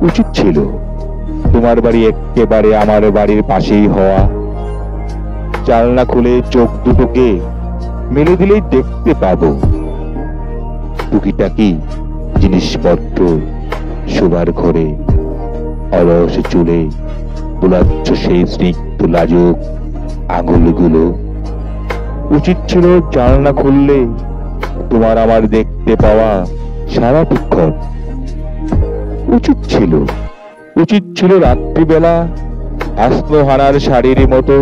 উচিত ছিল তোমার বাড়ি একেবারে আমার বাড়ির পাশেই হওয়া। জানলা খুলে চোখ দুটোকে মেলে দিলেই দেখতে পাবো টুকিটাকি জিনিসপত্র শোবার ঘরে, অলস চুলে বুলাচ্ছ সেই স্নিগ্ধ লাজুক আঙুলগুলো। উচিত ছিল জানলা খুললে তোমার আমার দেখতে পাওয়া সারাক্ষণ। উচিত ছিল রাত্রিবেলা আস্মহারার শাড়ির মতো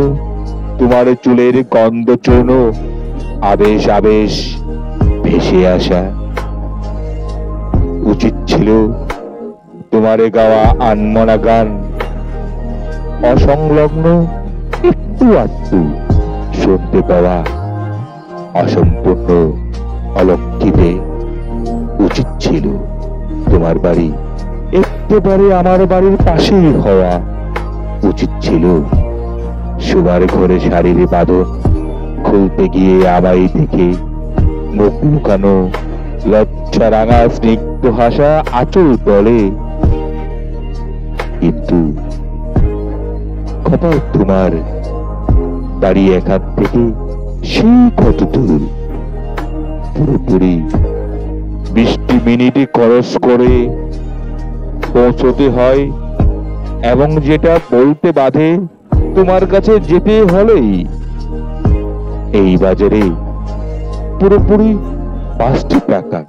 তোমার চুলের গন্ধ চূর্ণ আবেশ আবেশ ভেসে আসা। উচিত ছিল তোমার গাওয়া আনমনা গান অসংলগ্ন একটু আধটু শুনতে পাওয়া অসম্পূর্ণ অলক্ষিতে। উচিত ছিল তোমার বাড়ি একেবারে আমার বাড়ির পাশেই হওয়া। উচিত ছিল শোবার ঘরে শাড়ির বাঁধন খুলতে গিয়ে আমায় দেখে মুখ লুকানো লজ্জা রাঙা স্নিগ্ধ হাসা আঁচল তলে। কিন্তু কপাল তোমার বাড়ি এখান থেকে সেই কত দূর, পুরোপুরি 20টি মিনিটে খরচ করে পৌঁছতে হয়, এবং যেটা বলতে বাধে তোমার কাছে যেতে হলেই এই বাজারে পুরোপুরি 5টি টাকা।